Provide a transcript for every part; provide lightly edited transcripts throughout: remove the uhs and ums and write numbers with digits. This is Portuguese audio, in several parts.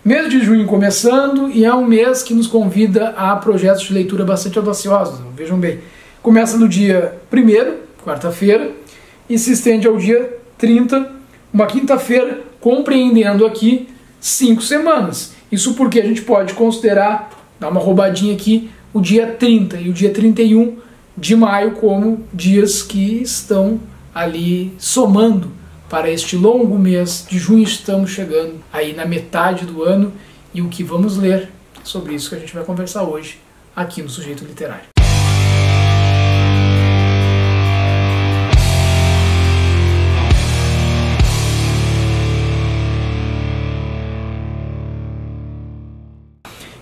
Mês de junho começando e é um mês que nos convida a projetos de leitura bastante audaciosos. Vejam bem, começa no dia 1º, quarta-feira, e se estende ao dia 30, uma quinta-feira, compreendendo aqui 5 semanas. Isso porque a gente pode considerar, dar uma roubadinha aqui, o dia 30 e o dia 31 de maio como dias que estão ali somando para este longo mês de junho. Estamos chegando aí na metade do ano e o que vamos ler é sobre isso que a gente vai conversar hoje aqui no Sujeito Literário.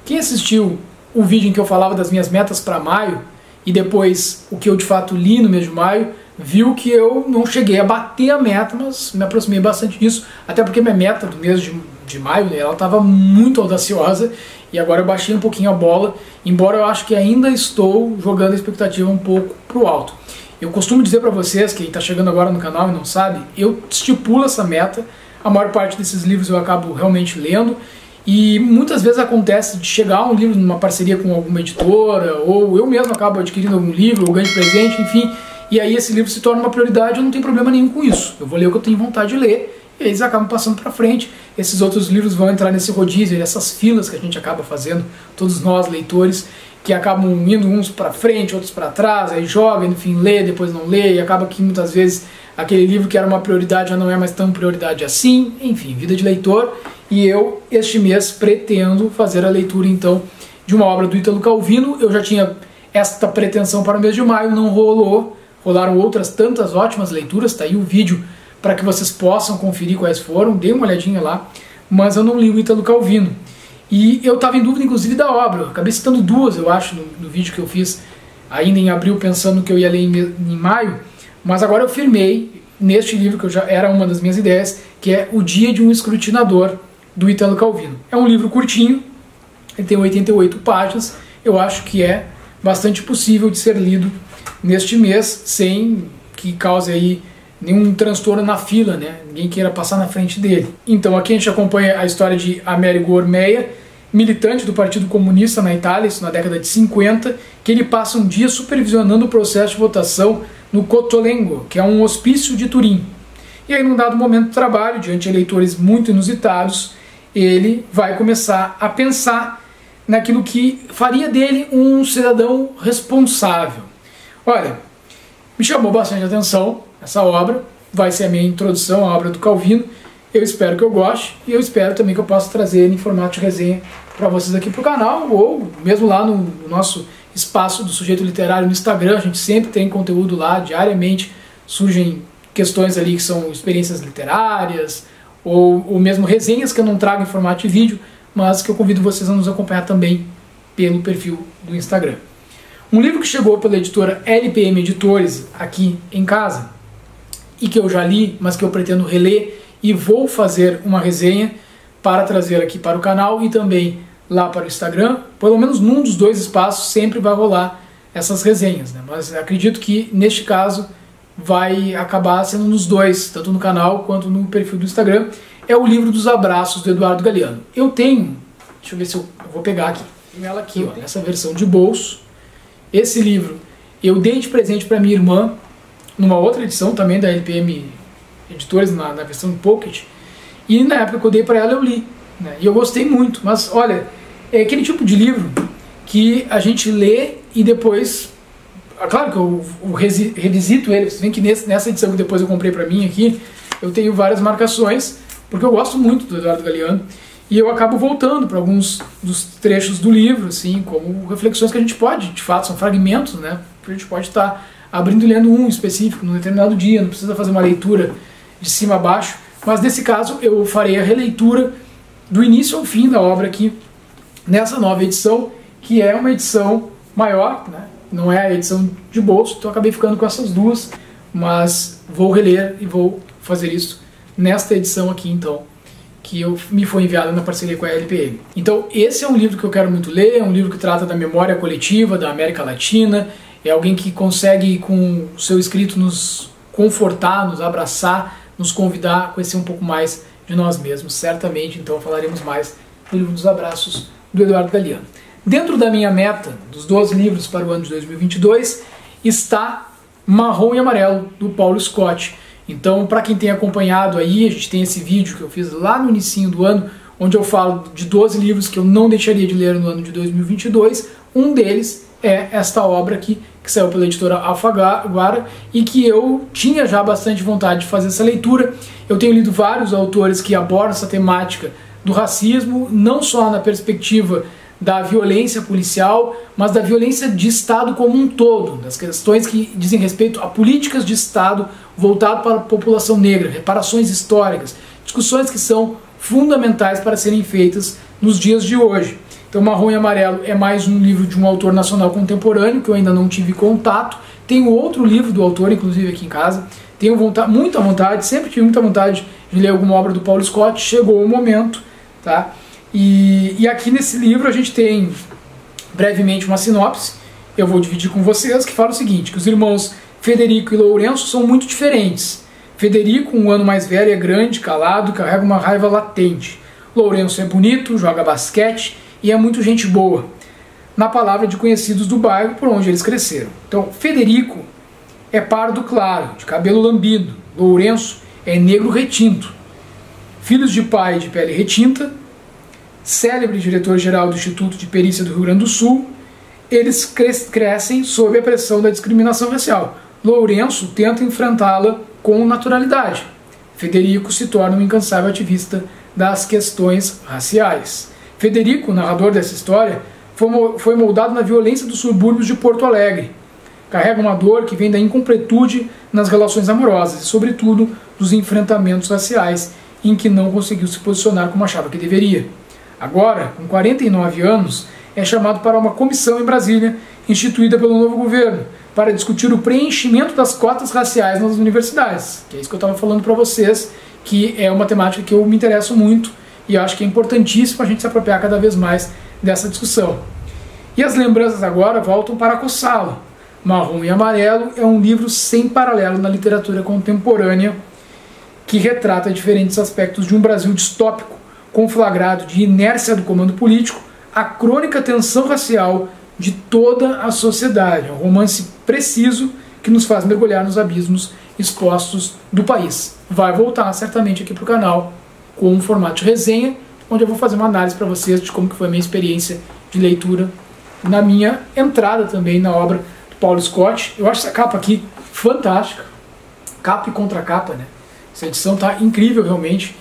Quem assistiu o vídeo em que eu falava das minhas metas para maio e depois o que eu de fato li no mês de maio, viu que eu não cheguei a bater a meta, mas me aproximei bastante disso, até porque minha meta do mês de maio, né, ela estava muito audaciosa e agora eu baixei um pouquinho a bola, embora eu acho que ainda estou jogando a expectativa um pouco pro alto. Eu costumo dizer para vocês, quem está chegando agora no canal e não sabe, eu estipulo essa meta, a maior parte desses livros eu acabo realmente lendo, e muitas vezes acontece de chegar um livro numa parceria com alguma editora, ou eu mesmo acabo adquirindo algum livro, ou ganho de presente, enfim, e aí esse livro se torna uma prioridade, eu não tenho problema nenhum com isso. Eu vou ler o que eu tenho vontade de ler, e eles acabam passando para frente. Esses outros livros vão entrar nesse rodízio, nessas filas que a gente acaba fazendo, todos nós leitores, que acabam indo uns para frente, outros para trás, aí joga, enfim, lê, depois não lê, e acaba que muitas vezes aquele livro que era uma prioridade já não é mais tão prioridade assim. Enfim, vida de leitor. E eu, este mês, pretendo fazer a leitura, então, de uma obra do Ítalo Calvino. Eu já tinha esta pretensão para o mês de maio, não rolou. Rolaram outras tantas ótimas leituras, tá aí o vídeo para que vocês possam conferir quais foram, dê uma olhadinha lá, mas eu não li o Ítalo Calvino. E eu estava em dúvida, inclusive, da obra. Eu acabei citando duas, eu acho, no vídeo que eu fiz ainda em abril, pensando que eu ia ler em maio, mas agora eu firmei neste livro, que já era uma das minhas ideias, que é O Dia de um Escrutinador, do Ítalo Calvino. É um livro curtinho, ele tem 88 páginas, eu acho que é bastante possível de ser lido neste mês, sem que cause aí nenhum transtorno na fila, né? Ninguém queira passar na frente dele. Então aqui a gente acompanha a história de Amerigo Ormeia, militante do Partido Comunista na Itália, isso na década de 50, que ele passa um dia supervisionando o processo de votação no Cottolengo, que é um hospício de Turim. E aí, num dado momento do trabalho, diante de eleitores muito inusitados, ele vai começar a pensar naquilo que faria dele um cidadão responsável. Olha, me chamou bastante atenção essa obra, vai ser a minha introdução à obra do Calvino, eu espero que eu goste e eu espero também que eu possa trazer ele em formato de resenha para vocês aqui para o canal, ou mesmo lá no nosso espaço do Sujeito Literário no Instagram. A gente sempre tem conteúdo lá, diariamente surgem questões ali que são experiências literárias, ou mesmo resenhas que eu não trago em formato de vídeo, mas que eu convido vocês a nos acompanhar também pelo perfil do Instagram. Um livro que chegou pela editora LPM Editores aqui em casa, e que eu já li, mas que eu pretendo reler, e vou fazer uma resenha para trazer aqui para o canal e também lá para o Instagram. Pelo menos num dos dois espaços sempre vai rolar essas resenhas, né? Mas acredito que neste caso vai acabar sendo nos dois, tanto no canal quanto no perfil do Instagram. É o Livro dos Abraços, do Eduardo Galeano. Eu tenho, deixa eu ver se eu vou pegar aqui, ela aqui, ó, nessa versão de bolso. Esse livro eu dei de presente para minha irmã, numa outra edição também da LPM Editores, na versão Pocket, e na época que eu dei para ela eu li, né? E eu gostei muito, mas olha, é aquele tipo de livro que a gente lê e depois, claro que eu revisito ele. Vocês veem que nessa edição que depois eu comprei para mim aqui, eu tenho várias marcações, porque eu gosto muito do Eduardo Galeano, e eu acabo voltando para alguns dos trechos do livro, assim, como reflexões que a gente pode, de fato, são fragmentos, né? A gente pode estar abrindo e lendo um específico num determinado dia, não precisa fazer uma leitura de cima a baixo, mas nesse caso eu farei a releitura do início ao fim da obra aqui, nessa nova edição, que é uma edição maior, né? Não é a edição de bolso, então eu acabei ficando com essas duas, mas vou reler e vou fazer isso nesta edição aqui, então, que me foi enviada na parceria com a LPM. Então esse é um livro que eu quero muito ler, é um livro que trata da memória coletiva da América Latina, é alguém que consegue com o seu escrito nos confortar, nos abraçar, nos convidar a conhecer um pouco mais de nós mesmos, certamente. Então falaremos mais do livro dos abraços do Eduardo Galeano. Dentro da minha meta, dos 12 livros para o ano de 2022, está Marrom e Amarelo, do Paulo Scott. Então, para quem tem acompanhado aí, a gente tem esse vídeo que eu fiz lá no inicinho do ano, onde eu falo de 12 livros que eu não deixaria de ler no ano de 2022. Um deles é esta obra aqui, que saiu pela editora Alfaguara, e que eu tinha já bastante vontade de fazer essa leitura. Eu tenho lido vários autores que abordam essa temática do racismo, não só na perspectiva da violência policial, mas da violência de Estado como um todo, das questões que dizem respeito a políticas de Estado voltado para a população negra, reparações históricas, discussões que são fundamentais para serem feitas nos dias de hoje. Então, Marrom e Amarelo é mais um livro de um autor nacional contemporâneo, que eu ainda não tive contato. Tenho outro livro do autor, inclusive aqui em casa. Tenho muita vontade, sempre tive muita vontade de ler alguma obra do Paulo Scott. Chegou o momento, tá? E aqui nesse livro a gente tem brevemente uma sinopse, eu vou dividir com vocês, que fala o seguinte, que os irmãos Federico e Lourenço são muito diferentes. Federico, um ano mais velho, é grande, calado, carrega uma raiva latente. Lourenço é bonito, joga basquete e é muito gente boa, na palavra de conhecidos do bairro por onde eles cresceram. Então, Federico é pardo claro, de cabelo lambido. Lourenço é negro retinto. Filhos de pai de pele retinta, célebre diretor-geral do Instituto de Perícia do Rio Grande do Sul, eles crescem sob a pressão da discriminação racial. Lourenço tenta enfrentá-la com naturalidade. Federico se torna um incansável ativista das questões raciais. Federico, narrador dessa história, foi moldado na violência dos subúrbios de Porto Alegre. Carrega uma dor que vem da incompletude nas relações amorosas e, sobretudo, dos enfrentamentos raciais em que não conseguiu se posicionar como achava que deveria. Agora, com 49 anos, é chamado para uma comissão em Brasília, instituída pelo novo governo, para discutir o preenchimento das cotas raciais nas universidades. Que é isso que eu estava falando para vocês, que é uma temática que eu me interesso muito e acho que é importantíssimo a gente se apropriar cada vez mais dessa discussão. E as lembranças agora voltam para coçá-lo. Marrom e Amarelo é um livro sem paralelo na literatura contemporânea que retrata diferentes aspectos de um Brasil distópico, conflagrado de inércia do comando político, a crônica tensão racial de toda a sociedade. É um romance preciso que nos faz mergulhar nos abismos expostos do país. Vai voltar certamente aqui para o canal com um formato de resenha, onde eu vou fazer uma análise para vocês de como que foi a minha experiência de leitura na minha entrada também na obra do Paulo Scott. Eu acho essa capa aqui fantástica, capa e contracapa, né? Essa edição tá incrível realmente.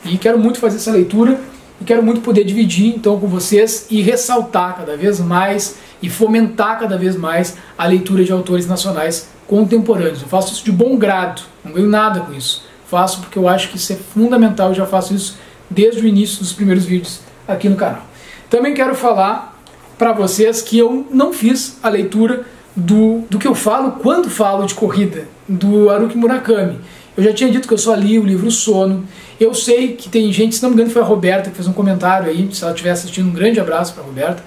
E quero muito fazer essa leitura e quero muito poder dividir então com vocês e ressaltar cada vez mais e fomentar cada vez mais a leitura de autores nacionais contemporâneos. Eu faço isso de bom grado, não ganho nada com isso. Faço porque eu acho que isso é fundamental, eu já faço isso desde o início dos primeiros vídeos aqui no canal. Também quero falar para vocês que eu não fiz a leitura do que eu falo quando falo de corrida, do Haruki Murakami. Eu já tinha dito que eu só li o livro Sono. Eu sei que tem gente, se não me engano foi a Roberta que fez um comentário aí, se ela estiver assistindo, um grande abraço para a Roberta,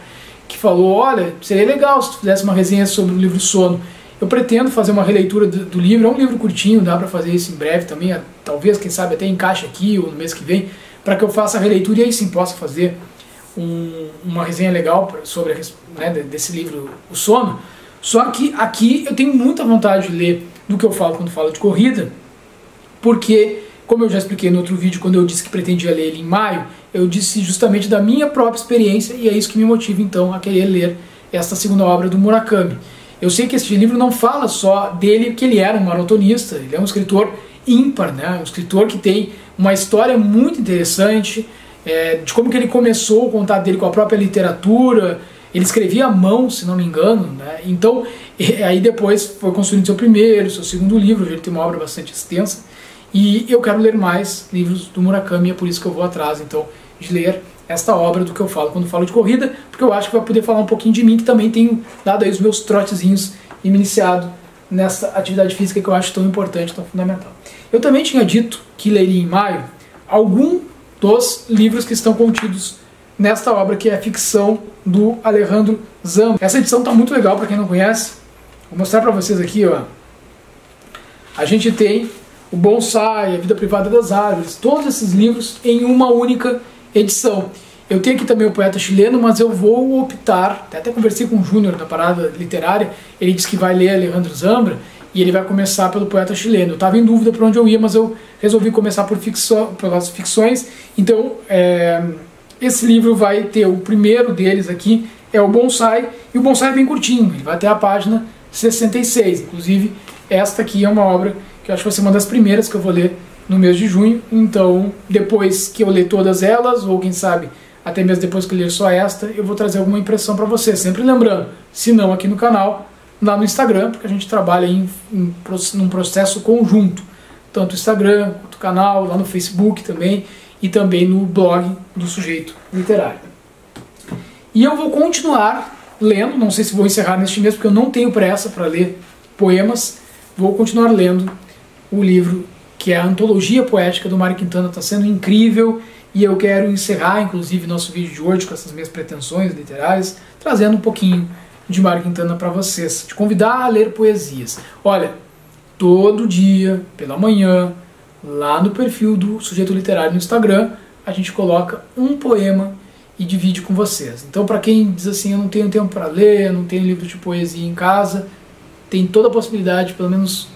que falou, olha, seria legal se tu fizesse uma resenha sobre o livro Sono. Eu pretendo fazer uma releitura do livro, é um livro curtinho, dá para fazer isso em breve também, talvez, quem sabe, até encaixe aqui ou no mês que vem, para que eu faça a releitura e aí sim possa fazer uma resenha legal sobre desse livro, O Sono. Só que aqui eu tenho muita vontade de ler do que eu falo quando falo de corrida, porque, como eu já expliquei no outro vídeo, quando eu disse que pretendia ler ele em maio, eu disse justamente da minha própria experiência e é isso que me motiva então a querer ler esta segunda obra do Murakami. Eu sei que este livro não fala só dele, que ele era um maratonista, ele é um escritor ímpar, né? Um escritor que tem uma história muito interessante, de como que ele começou o contato dele com a própria literatura. Ele escrevia à mão, se não me engano, né? Então, aí depois foi construindo seu primeiro, seu segundo livro, ele tem uma obra bastante extensa, e eu quero ler mais livros do Murakami, é por isso que eu vou atrás, então, de ler esta obra do que eu falo quando falo de corrida, porque eu acho que vai poder falar um pouquinho de mim, que também tenho dado aí os meus trotezinhos e me iniciado nessa atividade física que eu acho tão importante, tão fundamental. Eu também tinha dito que leria em maio algum dos livros que estão contidos nesta obra, que é a ficção do Alejandro Zambra. Essa edição está muito legal para quem não conhece. Vou mostrar para vocês aqui, ó. A gente tem o Bonsai, A Vida Privada das Árvores, todos esses livros em uma única edição. Eu tenho aqui também o poeta chileno, mas eu vou optar, até conversei com o Júnior da Parada Literária, ele disse que vai ler Alejandro Zambra, e ele vai começar pelo poeta chileno. Eu estava em dúvida para onde eu ia, mas eu resolvi começar pelas ficções. Então, esse livro vai ter o primeiro deles aqui, é o Bonsai, e o Bonsai é bem curtinho, ele vai até a página 66. Inclusive, esta aqui é uma obra que eu acho que vai ser uma das primeiras que eu vou ler no mês de junho. Então, depois que eu ler todas elas, ou quem sabe até mesmo depois que eu ler só esta, eu vou trazer alguma impressão para você. Sempre lembrando, se não aqui no canal, lá no Instagram, porque a gente trabalha num processo conjunto, tanto o Instagram quanto o canal, lá no Facebook também, e também no blog do Sujeito Literário. E eu vou continuar lendo, não sei se vou encerrar neste mês, porque eu não tenho pressa para ler poemas, vou continuar lendo o livro que é a Antologia Poética do Mário Quintana, está sendo incrível, e eu quero encerrar, inclusive, nosso vídeo de hoje com essas minhas pretensões literárias, trazendo um pouquinho de Mário Quintana para vocês, te convidar a ler poesias. Olha, todo dia, pela manhã, lá no perfil do Sujeito Literário no Instagram, a gente coloca um poema e divide com vocês. Então, para quem diz assim, eu não tenho tempo para ler, não tenho livro de poesia em casa, tem toda a possibilidade, pelo menos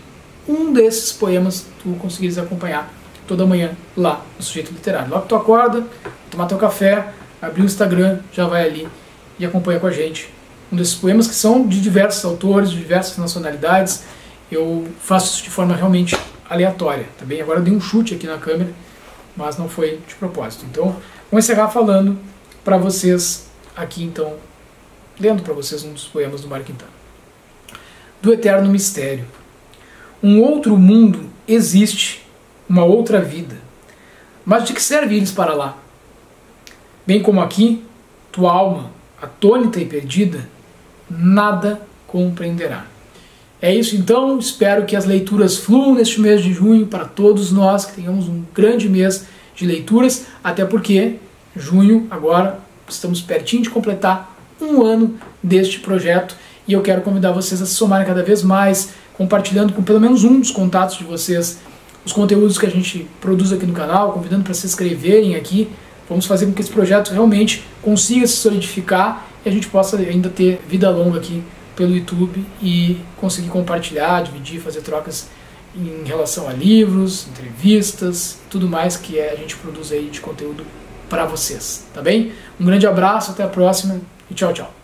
um desses poemas, tu conseguires acompanhar toda manhã lá no Sujeito Literário. Logo que tu acorda, tomar teu café, abrir o Instagram, já vai ali e acompanha com a gente um desses poemas que são de diversos autores, de diversas nacionalidades. Eu faço isso de forma realmente aleatória, tá bem? Agora eu dei um chute aqui na câmera, mas não foi de propósito. Então, vou encerrar falando para vocês aqui, então, lendo para vocês um dos poemas do Mário Quintana. Do eterno mistério. Um outro mundo existe, uma outra vida. Mas de que serve ires para lá? Bem como aqui, tua alma, atônita e perdida, nada compreenderá. É isso então, espero que as leituras fluam neste mês de junho para todos nós, que tenhamos um grande mês de leituras, até porque junho, agora, estamos pertinho de completar um ano deste projeto, e eu quero convidar vocês a se somarem cada vez mais, compartilhando com pelo menos um dos contatos de vocês os conteúdos que a gente produz aqui no canal, convidando para se inscreverem aqui. Vamos fazer com que esse projeto realmente consiga se solidificar e a gente possa ainda ter vida longa aqui pelo YouTube e conseguir compartilhar, dividir, fazer trocas em relação a livros, entrevistas, tudo mais que a gente produz aí de conteúdo para vocês, tá bem? Um grande abraço, até a próxima e tchau, tchau.